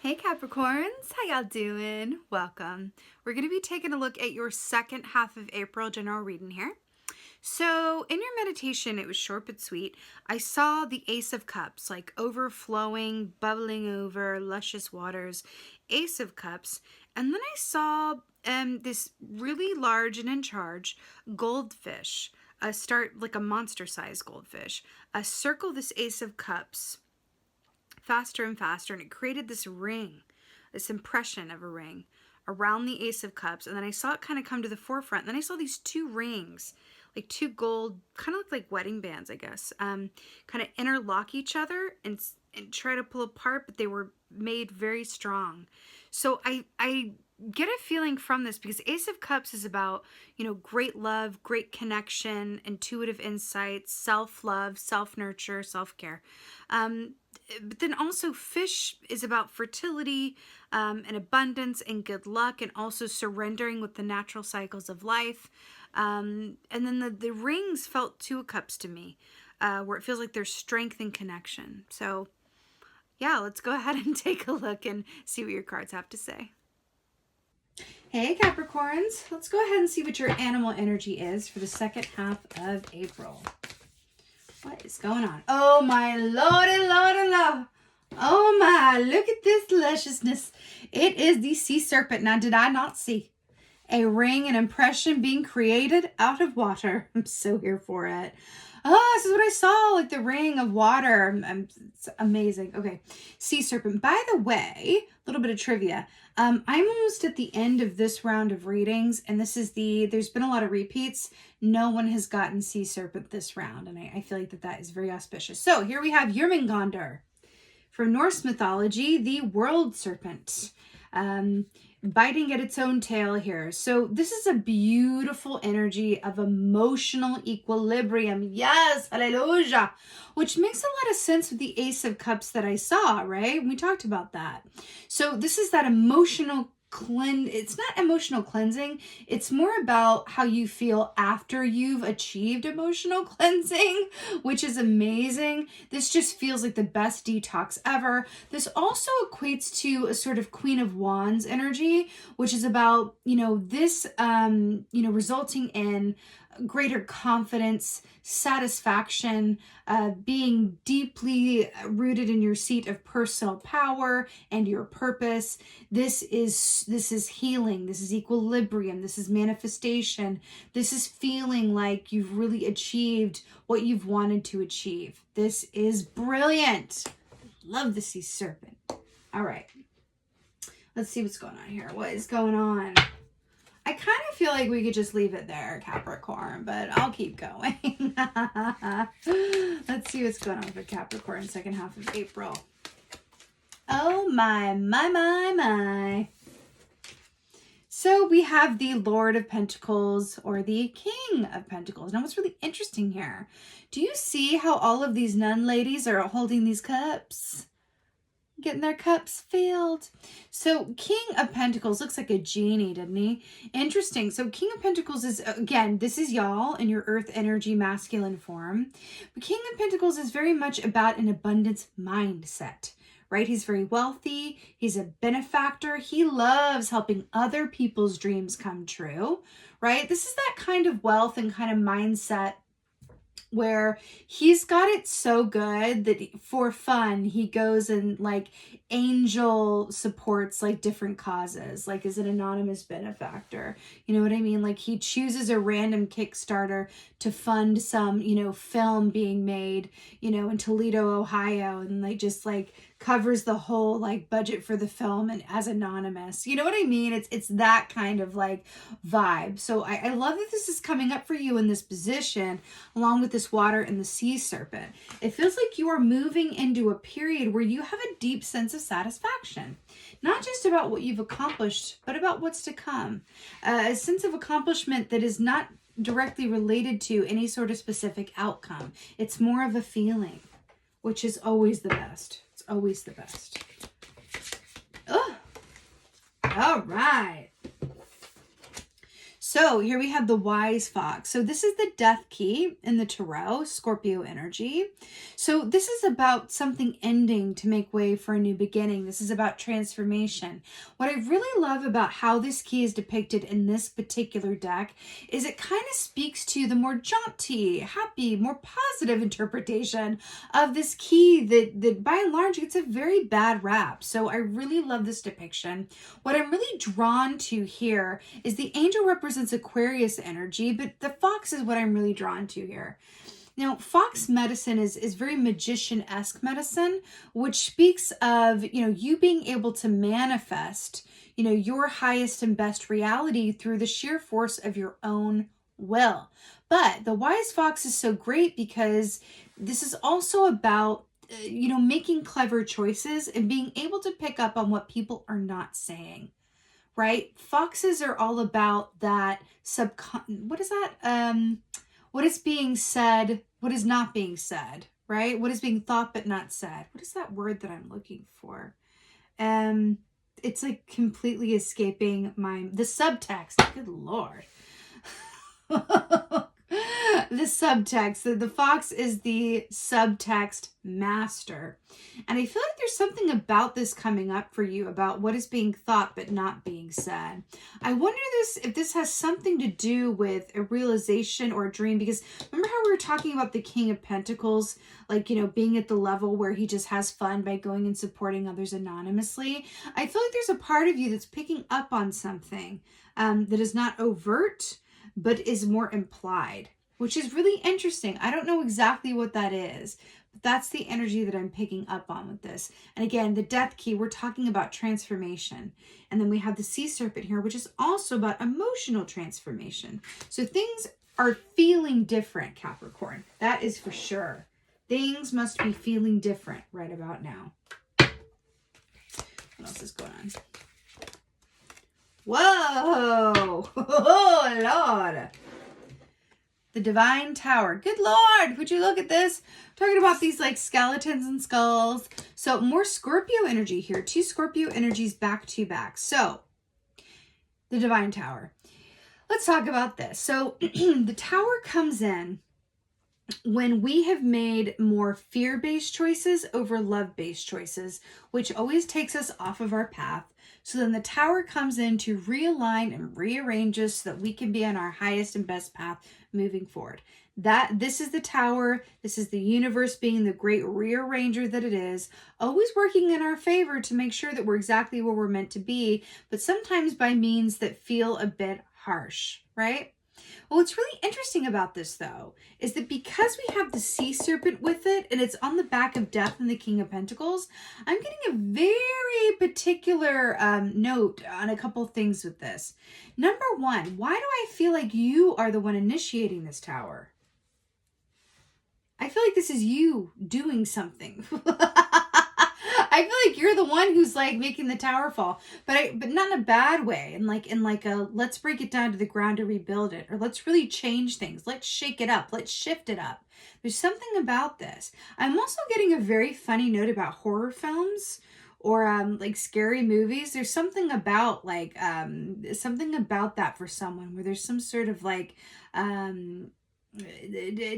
Hey Capricorns, how y'all doing? Welcome. We're going to be taking a look at your second half of April general reading here. So in your meditation, it was short but sweet. I saw the Ace of Cups, like overflowing, bubbling over, luscious waters, Ace of Cups. And then I saw this really large and in charge goldfish, start like a monster-sized goldfish, circle this Ace of Cups faster and faster, and it created this ring, this impression of a ring around the Ace of Cups. And then I saw it kind of come to the forefront. And then I saw these two rings, like two gold, kind of look like wedding bands, I guess, kind of interlock each other and try to pull apart, but they were made very strong. So I get a feeling from this, because Ace of Cups is about, great love, great connection, intuitive insights, self-love, self-nurture, self-care. But then also fish is about fertility and abundance and good luck, and also surrendering with the natural cycles of life. And then the rings felt Two of Cups to me, where it feels like there's strength and connection. So yeah, let's go ahead and take a look and see what your cards have to say. Hey Capricorns, let's go ahead and see what your animal energy is for the second half of April. What is going on? Oh my lordy, lordy, lord. Oh my, look at this lusciousness. It is the sea serpent. Now, did I not see a ring, an impression being created out of water? I'm so here for it. Oh, this is what I saw, like the ring of water. It's amazing. Okay, sea serpent. By the way, a little bit of trivia. I'm almost at the end of this round of readings, and there's been a lot of repeats. No one has gotten sea serpent this round, and I feel like that is very auspicious. So here we have Jörmungandr. From Norse mythology, the world serpent. Biting at its own tail here. So this is a beautiful energy of emotional equilibrium. Yes, hallelujah. Which makes a lot of sense with the Ace of Cups that I saw, right? We talked about that. So this is that emotional it's not emotional cleansing. It's more about how you feel after you've achieved emotional cleansing, which is amazing. This just feels like the best detox ever. This also equates to a sort of Queen of Wands energy, which is about, this, resulting in greater confidence, satisfaction, being deeply rooted in your seat of personal power and your purpose. This is healing. This is equilibrium. This is manifestation. This is feeling like you've really achieved what you've wanted to achieve. This is brilliant. Love the sea serpent. All right. Let's see what's going on here. What is going on? I kind of feel like we could just leave it there, Capricorn, but I'll keep going. Let's see what's going on for Capricorn second half of April. Oh my, my, my, my. So we have the Lord of Pentacles, or the King of Pentacles. Now what's really interesting here, do you see how all of these nun ladies are holding these cups? Getting their cups filled. So King of Pentacles looks like a genie, doesn't he? Interesting. So King of Pentacles is, again, this is y'all in your earth energy masculine form. But King of Pentacles is very much about an abundance mindset, right? He's very wealthy. He's a benefactor. He loves helping other people's dreams come true, right? This is that kind of wealth and kind of mindset where he's got it so good that for fun, he goes and like angel supports like different causes, like as an anonymous benefactor. You know what I mean? Like he chooses a random Kickstarter to fund some, film being made, in Toledo, Ohio, and like just like covers the whole like budget for the film and as anonymous. You know what I mean? It's that kind of like vibe. So I love that this is coming up for you in this position, along with this water and the sea serpent. It feels like you are moving into a period where you have a deep sense of satisfaction, not just about what you've accomplished, but about what's to come. A sense of accomplishment that is not directly related to any sort of specific outcome. It's more of a feeling, which is always the best. It's always the best. Oh, all right. So here we have the Wise Fox. So this is the Death Key in the Tarot, Scorpio energy. So this is about something ending to make way for a new beginning. This is about transformation. What I really love about how this key is depicted in this particular deck is it kind of speaks to the more jaunty, happy, more positive interpretation of this key that by and large gets a very bad rap. So I really love this depiction. What I'm really drawn to here is the angel represents Aquarius energy, but the fox is what I'm really drawn to here. Now, fox medicine is very magician-esque medicine, which speaks of, you being able to manifest, your highest and best reality through the sheer force of your own will. But the wise fox is so great because this is also about making clever choices and being able to pick up on what people are not saying. Right? Foxes are all about that what is that? What is being said, what is not being said, right? What is being thought but not said? What is that word that I'm looking for? It's like completely escaping the subtext. Good Lord. The subtext. The fox is the subtext master. And I feel like there's something about this coming up for you about what is being thought but not being said. I wonder if this has something to do with a realization or a dream, because remember how we were talking about the King of Pentacles, like, being at the level where he just has fun by going and supporting others anonymously. I feel like there's a part of you that's picking up on something that is not overt, but is more implied, which is really interesting. I don't know exactly what that is, but that's the energy that I'm picking up on with this. And again, the Death Key, we're talking about transformation. And then we have the Sea Serpent here, which is also about emotional transformation. So things are feeling different, Capricorn. That is for sure. Things must be feeling different right about now. What else is going on? Whoa! Oh, Lord! The Divine Tower. Good Lord! Would you look at this? I'm talking about these like skeletons and skulls. So more Scorpio energy here. 2 Scorpio energies back to back. So the Divine Tower. Let's talk about this. So the Tower comes in when we have made more fear-based choices over love-based choices, which always takes us off of our path. So then the Tower comes in to realign and rearrange us so that we can be on our highest and best path moving forward. This is the Tower. This is the universe being the great rearranger that it is, always working in our favor to make sure that we're exactly where we're meant to be, but sometimes by means that feel a bit harsh, right? Well, what's really interesting about this, though, is that because we have the Sea Serpent with it, and it's on the back of Death and the King of Pentacles, I'm getting a very particular note on a couple things with this. Number one, why do I feel like you are the one initiating this Tower? I feel like this is you doing something. I feel like you're the one who's like making the tower fall, but not in a bad way. And like a let's break it down to the ground to rebuild it, or let's really change things. Let's shake it up. Let's shift it up. There's something about this. I'm also getting a very funny note about horror films or like scary movies. There's something about like something about that for someone where there's some sort of like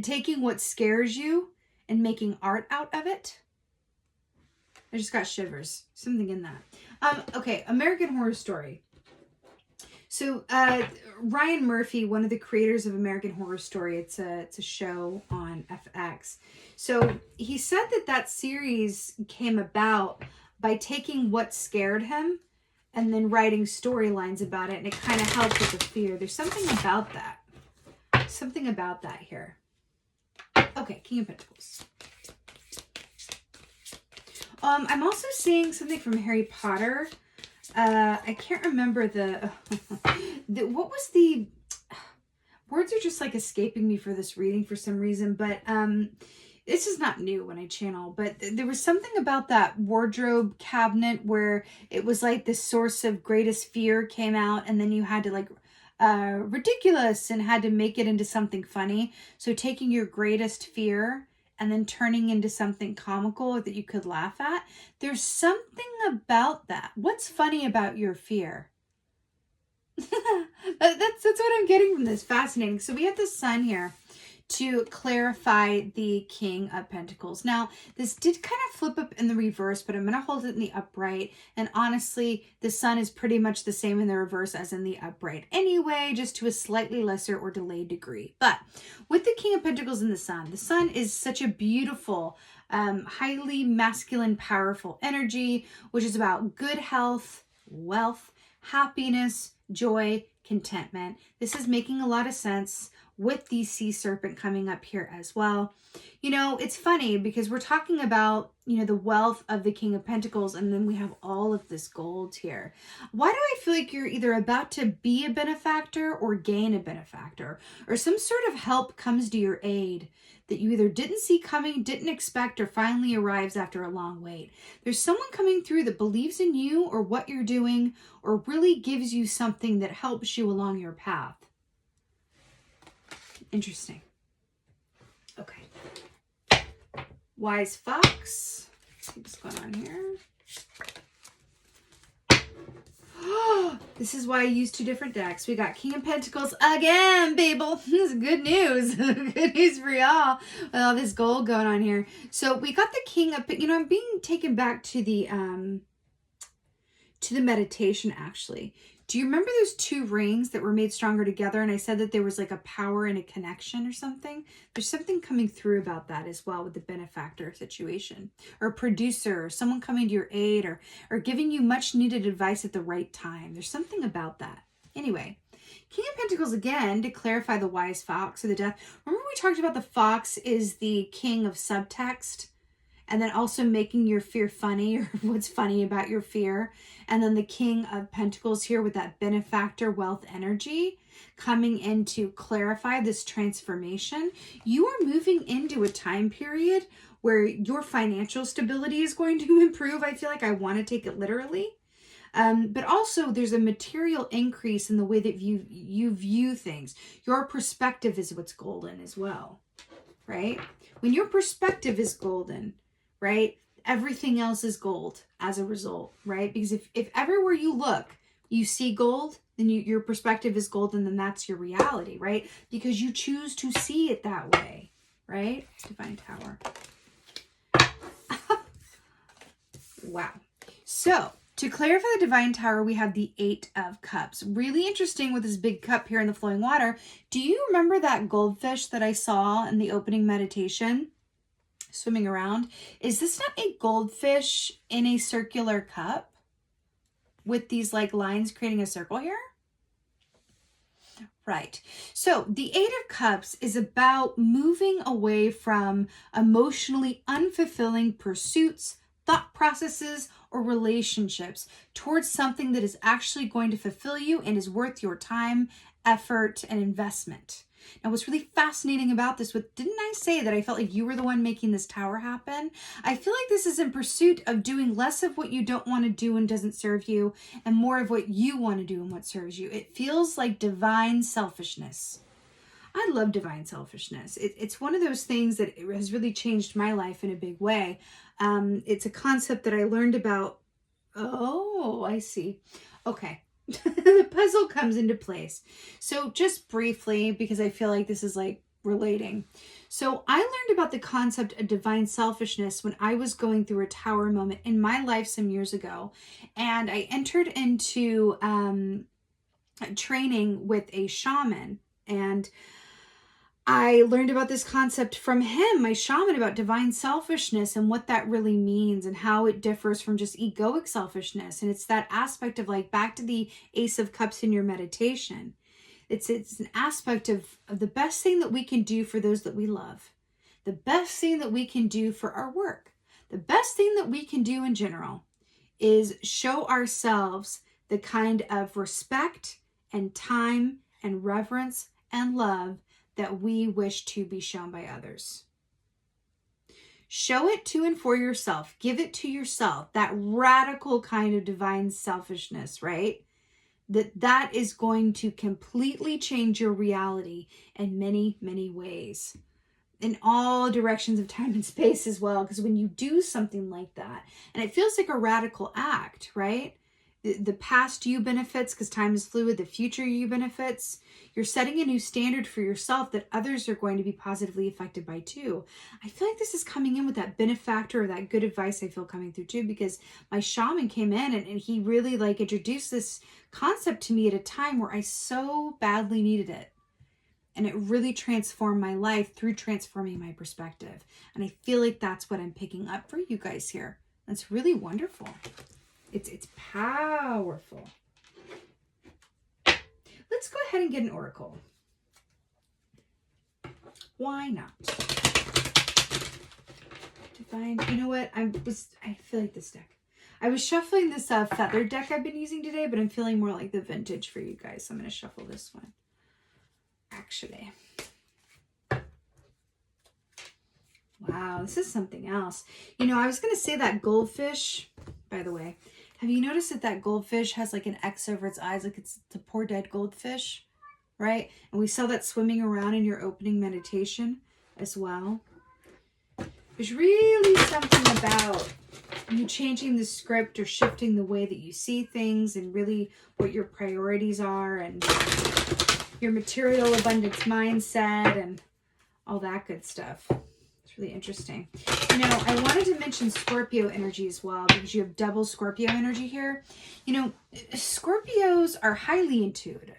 taking what scares you and making art out of it. I just got shivers. Something in that. Okay, American Horror Story. So Ryan Murphy, one of the creators of American Horror Story, it's a show on FX. So he said that series came about by taking what scared him and then writing storylines about it, and it kind of helped with the fear. There's something about that. Something about that here. Okay, King of Pentacles. I'm also seeing something from Harry Potter. I can't remember what was the words are just like escaping me for this reading for some reason, but this is not new when I channel, but there was something about that wardrobe cabinet where it was like the source of greatest fear came out, and then you had to like ridiculous and had to make it into something funny. So taking your greatest fear and then turning into something comical that you could laugh at. There's something about that. What's funny about your fear? That's what I'm getting from this. Fascinating. So we have the Sun here to clarify the King of Pentacles. Now, this did kind of flip up in the reverse, but I'm going to hold it in the upright. And honestly, the Sun is pretty much the same in the reverse as in the upright anyway, just to a slightly lesser or delayed degree. But with the King of Pentacles and the Sun is such a beautiful, highly masculine, powerful energy, which is about good health, wealth, happiness, joy, contentment. This is making a lot of sense with the sea serpent coming up here as well. You know, it's funny because we're talking about, you know, the wealth of the King of Pentacles, and then we have all of this gold here. Why do I feel like you're either about to be a benefactor or gain a benefactor, or some sort of help comes to your aid that you either didn't see coming, didn't expect, or finally arrives after a long wait? There's someone coming through that believes in you or what you're doing, or really gives you something that helps you along your path. Interesting. Okay. Wise Fox. Let's see what's going on here. This is why I use two different decks. We got King of Pentacles again, Babel. This is good news. Good news for y'all with all this gold going on here. So we got the King of, you know, I'm being taken back to the meditation actually. Do you remember those two rings that were made stronger together? And I said that there was like a power and a connection or something. There's something coming through about that as well with the benefactor situation, or producer, or someone coming to your aid, or giving you much needed advice at the right time. There's something about that. Anyway, King of Pentacles again, to clarify the Wise Fox or the Death. Remember we talked about the fox is the king of subtext? And then also making your fear funny, or what's funny about your fear. And then the King of Pentacles here with that benefactor wealth energy coming in to clarify this transformation. You are moving into a time period where your financial stability is going to improve. I feel like I want to take it literally. But also there's a material increase in the way that you view things. Your perspective is what's golden as well, right? When your perspective is golden, right? Everything else is gold as a result, right? Because if everywhere you look, you see gold, then your perspective is gold, and then that's your reality, right? Because you choose to see it that way, right? Divine Tower. Wow. So to clarify the Divine Tower, we have the Eight of Cups. Really interesting with this big cup here in the flowing water. Do you remember that goldfish that I saw in the opening meditation? Swimming around. Is this not a goldfish in a circular cup with these like lines creating a circle here? Right. So the Eight of Cups is about moving away from emotionally unfulfilling pursuits, thought processes, or relationships towards something that is actually going to fulfill you and is worth your time, effort, and investment. Now, what's really fascinating about this, didn't I say that I felt like you were the one making this tower happen? I feel like this is in pursuit of doing less of what you don't want to do and doesn't serve you, and more of what you want to do and what serves you. It feels like divine selfishness. I love divine selfishness. It's one of those things that has really changed my life in a big way. It's a concept that I learned about. Oh, I see. Okay. The puzzle comes into place. So just briefly, because I feel like this is like relating. So I learned about the concept of divine selfishness when I was going through a tower moment in my life some years ago. And I entered into training with a shaman. And I learned about this concept from him, my shaman, about divine selfishness and what that really means and how it differs from just egoic selfishness. And it's that aspect of like back to the Ace of Cups in your meditation. It's an aspect of the best thing that we can do for those that we love. The best thing that we can do for our work. The best thing that we can do in general is show ourselves the kind of respect and time and reverence and love that we wish to be shown by others. Show it to and for yourself. Give it to yourself. That radical kind of divine selfishness, right? That is going to completely change your reality in many, many ways. In all directions of time and space as well. Because when you do something like that, and it feels like a radical act, right? The past you benefits because time is fluid. The future you benefits. You're setting a new standard for yourself that others are going to be positively affected by too. I feel like this is coming in with that benefactor or that good advice I feel coming through too, because my shaman came in and he really like introduced this concept to me at a time where I so badly needed it. And it really transformed my life through transforming my perspective. And I feel like that's what I'm picking up for you guys here. That's really wonderful. It's powerful. Let's go ahead and get an oracle. Why not? Divine. You know what? I feel like this deck. I was shuffling this feather deck I've been using today, but I'm feeling more like the vintage for you guys. So I'm going to shuffle this one. Actually. Wow, this is something else. You know, I was going to say that goldfish, by the way. Have you noticed that that goldfish has like an X over its eyes, like it's the poor dead goldfish, right? And we saw that swimming around in your opening meditation as well. There's really something about you changing the script or shifting the way that you see things and really what your priorities are and your material abundance mindset and all that good stuff. It's really interesting. You know, I wanted to mention Scorpio energy as well because you have double Scorpio energy here. You know, Scorpios are highly intuitive,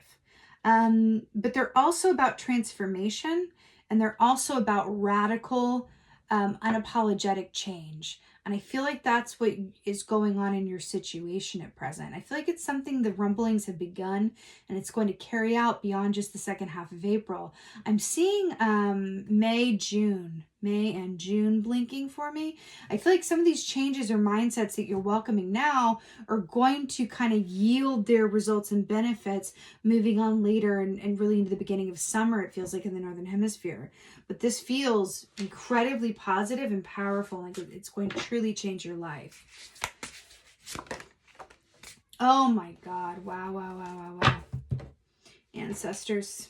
but they're also about transformation and they're also about radical, unapologetic change. And I feel like that's what is going on in your situation at present. I feel like it's something the rumblings have begun and it's going to carry out beyond just the second half of April. I'm seeing May and June blinking for me. I feel like some of these changes or mindsets that you're welcoming now are going to kind of yield their results and benefits moving on later and really into the beginning of summer, it feels like in the Northern Hemisphere. But this feels incredibly positive and powerful. Like it's going to truly change your life. Oh my God. Wow, wow, wow, wow, wow. Ancestors.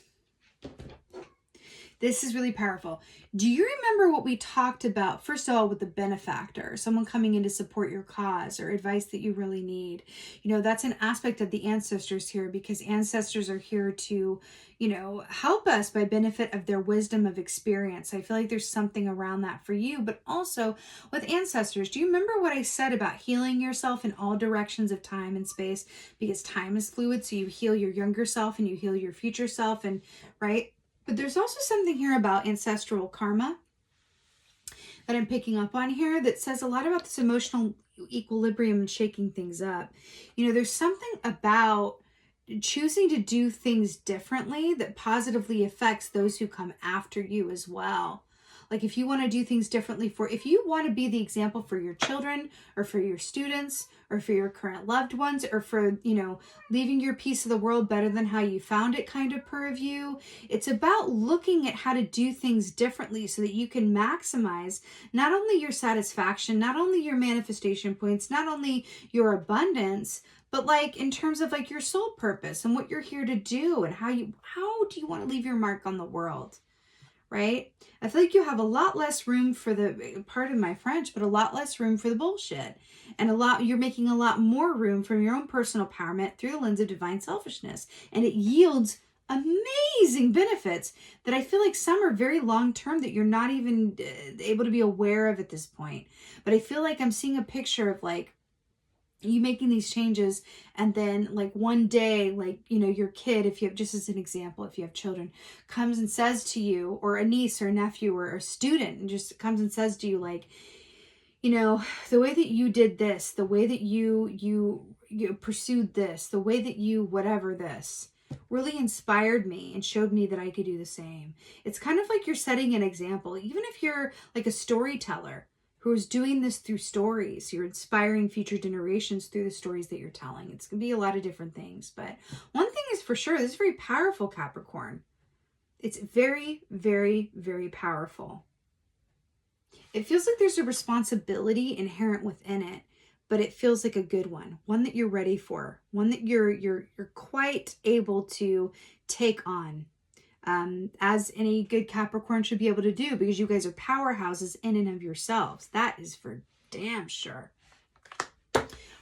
This is really powerful. Do you remember what we talked about, first of all, with the benefactor, someone coming in to support your cause or advice that you really need? You know, that's an aspect of the ancestors here because ancestors are here to, you know, help us by benefit of their wisdom of experience. I feel like there's something around that for you, but also with ancestors. Do you remember what I said about healing yourself in all directions of time and space? Because time is fluid, so you heal your younger self and you heal your future self, and right? But there's also something here about ancestral karma that I'm picking up on here that says a lot about this emotional equilibrium and shaking things up. You know, there's something about choosing to do things differently that positively affects those who come after you as well. Like if you want to do things differently if you want to be the example for your children or for your students or for your current loved ones or for, you know, leaving your piece of the world better than how you found it kind of purview. It's about looking at how to do things differently so that you can maximize not only your satisfaction, not only your manifestation points, not only your abundance, but like in terms of like your soul purpose and what you're here to do and how do you want to leave your mark on the world? Right? I feel like you have a lot less room for the, pardon my French, but a lot less room for the bullshit. And you're making a lot more room for your own personal empowerment through the lens of divine selfishness. And it yields amazing benefits that I feel like some are very long-term that you're not even able to be aware of at this point. But I feel like I'm seeing a picture of like, you making these changes and then like one day, like, you know, your kid, if you have, just as an example, if you have children, comes and says to you, or a niece or a nephew or a student, and just comes and says to you like, you know, the way that you did this, the way that you pursued this, the way that you whatever this really inspired me and showed me that I could do the same. It's kind of like you're setting an example. Even if you're like a storyteller who's doing this through stories, you're inspiring future generations through the stories that you're telling. It's going to be a lot of different things. But one thing is for sure, this is very powerful, Capricorn. It's very, very, very powerful. It feels like there's a responsibility inherent within it, but it feels like a good one that you're ready for, one that you're quite able to take on. As any good Capricorn should be able to do, because you guys are powerhouses in and of yourselves. That is for damn sure.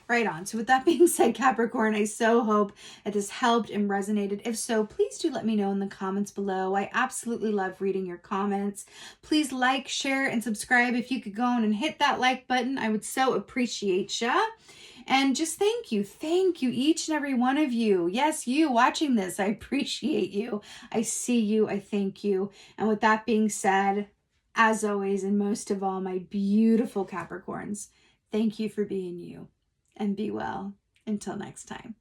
Right on. So with that being said, Capricorn, I so hope that this helped and resonated. If so, please do let me know in the comments below. I absolutely love reading your comments. Please like, share, and subscribe. If you could go on and hit that like button, I would so appreciate ya. And just thank you, each and every one of you. Yes, you watching this, I appreciate you. I see you, I thank you. And with that being said, as always, and most of all, my beautiful Capricorns, thank you for being you. And be well. Until next time.